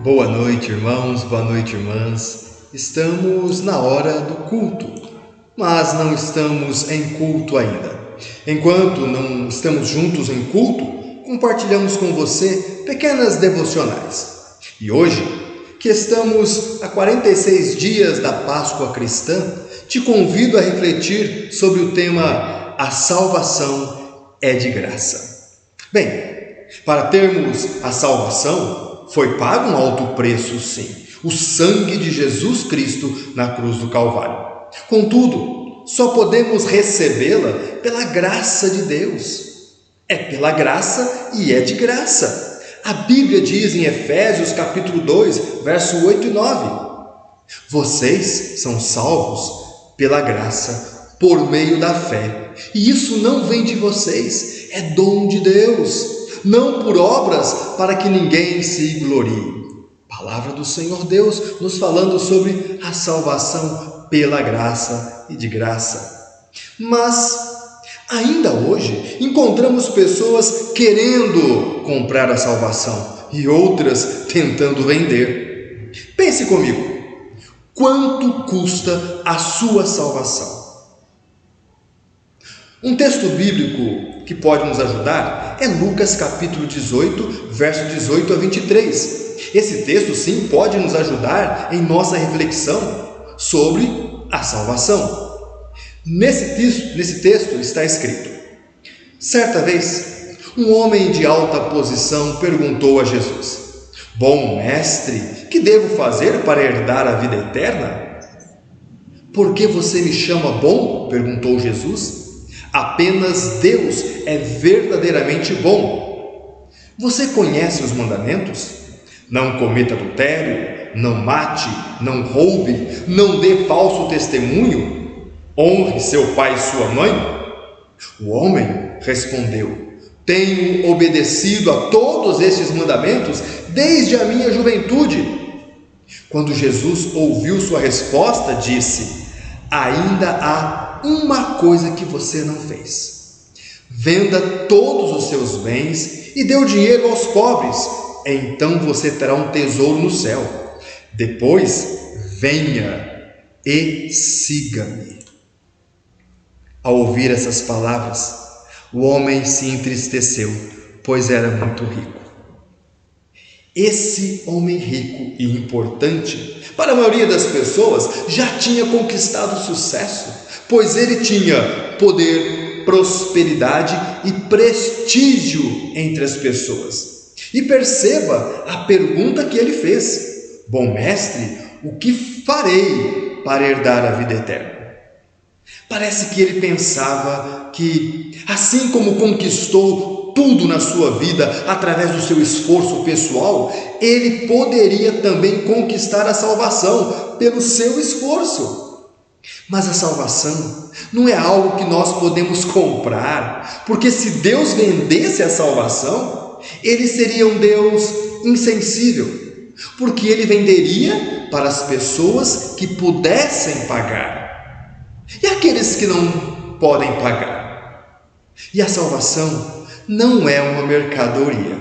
Boa noite, irmãos, boa noite, irmãs. Estamos na hora do culto, mas não estamos em culto ainda. Enquanto não estamos juntos em culto, compartilhamos com você pequenas devocionais. E hoje, que estamos a 46 dias da Páscoa cristã, te convido a refletir sobre o tema A salvação é de graça. Bem, para termos a salvação, foi pago um alto preço, sim, o sangue de Jesus Cristo na cruz do Calvário. Contudo, só podemos recebê-la pela graça de Deus. É pela graça e é de graça. A Bíblia diz em Efésios capítulo 2, verso 8 e 9: vocês são salvos pela graça, por meio da fé. E isso não vem de vocês, é dom de Deus, não por obras, para que ninguém se glorie. Palavra do Senhor Deus nos falando sobre a salvação pela graça e de graça. Mas ainda hoje encontramos pessoas querendo comprar a salvação e outras tentando vender. Pense comigo, quanto custa a sua salvação? Um texto bíblico que pode nos ajudar é Lucas capítulo 18, verso 18 a 23. Esse texto sim pode nos ajudar em nossa reflexão sobre a salvação. Nesse texto está escrito: certa vez, um homem de alta posição perguntou a Jesus: bom mestre, que devo fazer para herdar a vida eterna? Por que você me chama bom? Perguntou Jesus. Apenas Deus é verdadeiramente bom. Você conhece os mandamentos? Não cometa adultério, não mate, não roube, não dê falso testemunho, honre seu pai e sua mãe. O homem respondeu: tenho obedecido a todos estes mandamentos desde a minha juventude. Quando Jesus ouviu sua resposta, disse: ainda há uma coisa que você não fez. Venda todos os seus bens e dê o dinheiro aos pobres, então você terá um tesouro no céu. Depois, venha e siga-me. Ao ouvir essas palavras, o homem se entristeceu, pois era muito rico. Esse homem rico e importante, para a maioria das pessoas, já tinha conquistado sucesso, pois ele tinha poder, prosperidade e prestígio entre as pessoas. E perceba a pergunta que ele fez: bom mestre, o que farei para herdar a vida eterna? Parece que ele pensava que, assim como conquistou tudo na sua vida através do seu esforço pessoal, ele poderia também conquistar a salvação pelo seu esforço. Mas a salvação não é algo que nós podemos comprar, porque se Deus vendesse a salvação, ele seria um Deus insensível, porque ele venderia para as pessoas que pudessem pagar, e aqueles que não podem pagar. E a salvação não é uma mercadoria,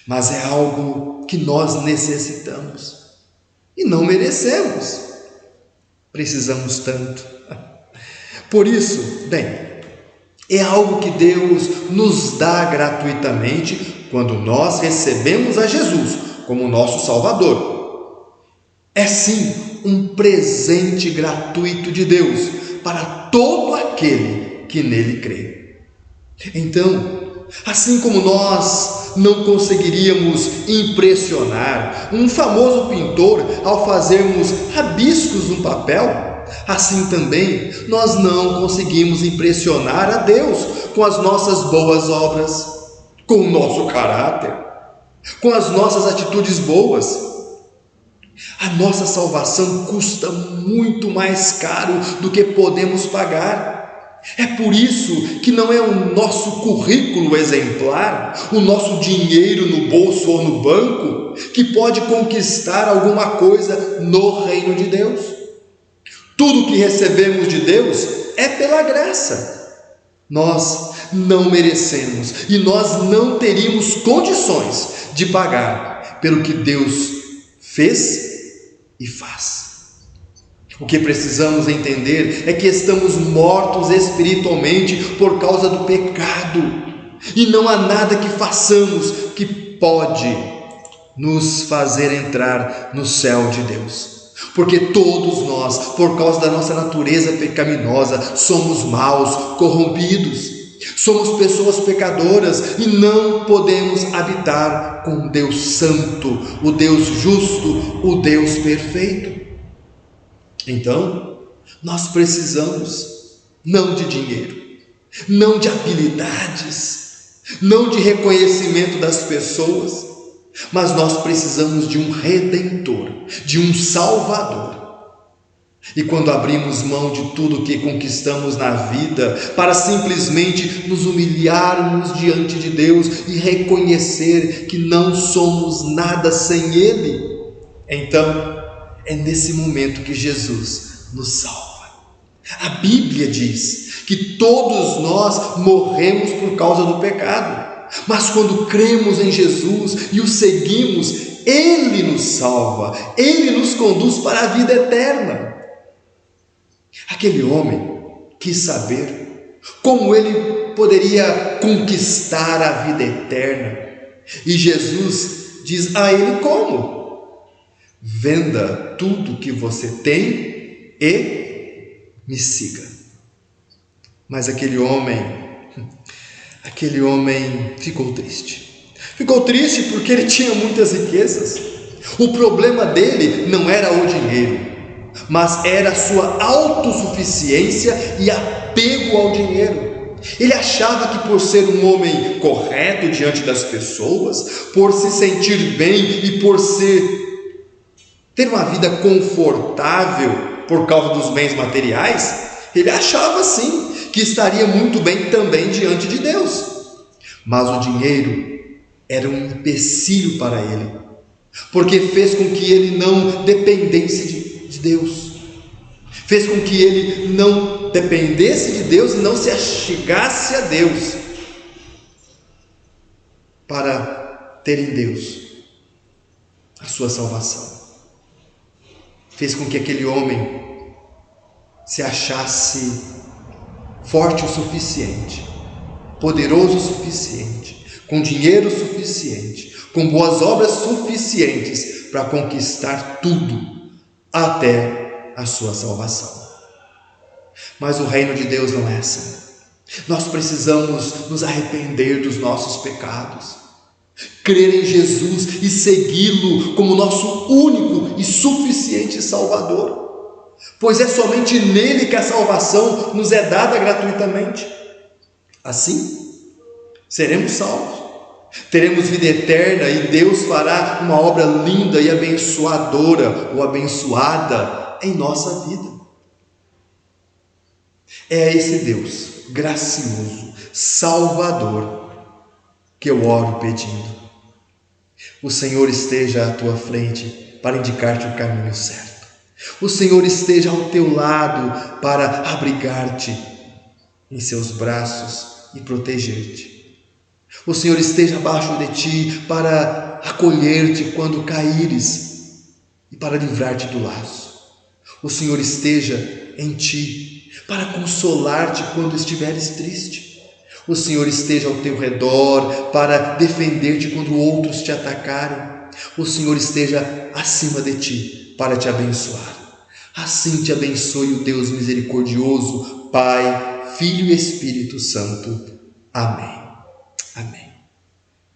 mas é algo que nós necessitamos e não merecemos. Precisamos tanto. Por isso, bem, é algo que Deus nos dá gratuitamente quando nós recebemos a Jesus como nosso Salvador. É sim um presente gratuito de Deus para todo aquele que nele crê. Então, assim como nós não conseguiríamos impressionar um famoso pintor ao fazermos rabiscos no papel, assim também nós não conseguimos impressionar a Deus com as nossas boas obras, com o nosso caráter, com as nossas atitudes boas. A nossa salvação custa muito mais caro do que podemos pagar. É por isso que não é o nosso currículo exemplar, o nosso dinheiro no bolso ou no banco, que pode conquistar alguma coisa no reino de Deus. Tudo que recebemos de Deus é pela graça. Nós não merecemos e nós não teríamos condições de pagar pelo que Deus fez e faz. O que precisamos entender é que estamos mortos espiritualmente por causa do pecado, e não há nada que façamos que pode nos fazer entrar no céu de Deus. Porque todos nós, por causa da nossa natureza pecaminosa, somos maus, corrompidos. Somos pessoas pecadoras e não podemos habitar com Deus Santo, o Deus justo, o Deus perfeito. Então, nós precisamos não de dinheiro, não de habilidades, não de reconhecimento das pessoas, mas nós precisamos de um Redentor, de um Salvador. E quando abrimos mão de tudo que conquistamos na vida para simplesmente nos humilharmos diante de Deus e reconhecer que não somos nada sem Ele, então é nesse momento que Jesus nos salva. A Bíblia diz que todos nós morremos por causa do pecado, mas quando cremos em Jesus e o seguimos, Ele nos salva, Ele nos conduz para a vida eterna. Aquele homem quis saber como ele poderia conquistar a vida eterna, e Jesus diz a ele como: venda tudo que você tem e me siga. Mas aquele homem ficou triste. Ficou triste porque ele tinha muitas riquezas. O problema dele não era o dinheiro, mas era a sua autossuficiência e apego ao dinheiro. Ele achava que por ser um homem correto diante das pessoas, por se sentir bem e por ter uma vida confortável por causa dos bens materiais, ele achava sim que estaria muito bem também diante de Deus. Mas o dinheiro era um empecilho para ele, porque fez com que ele não dependesse de Deus, fez com que ele não dependesse de Deus e não se achegasse a Deus para ter em Deus a sua salvação. Fez com que aquele homem se achasse forte o suficiente, poderoso o suficiente, com dinheiro suficiente, com boas obras suficientes para conquistar tudo até a sua salvação. Mas o reino de Deus não é assim. Nós precisamos nos arrepender dos nossos pecados, crer em Jesus e segui-lo como nosso único e suficiente Salvador, pois é somente nele que a salvação nos é dada gratuitamente. Assim, seremos salvos, teremos vida eterna e Deus fará uma obra linda e abençoadora ou abençoada em nossa vida. É esse Deus gracioso, Salvador, que eu oro pedindo. O Senhor esteja à tua frente para indicar-te o caminho certo. O Senhor esteja ao teu lado para abrigar-te em seus braços e proteger-te. O Senhor esteja abaixo de ti para acolher-te quando caíres e para livrar-te do laço. O Senhor esteja em ti para consolar-te quando estiveres triste. O Senhor esteja ao teu redor para defender-te quando outros te atacarem. O Senhor esteja acima de ti para te abençoar. Assim te abençoe o Deus misericordioso, Pai, Filho e Espírito Santo. Amém. Amém.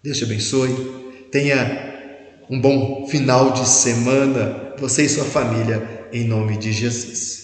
Deus te abençoe. Tenha um bom final de semana, você e sua família, em nome de Jesus.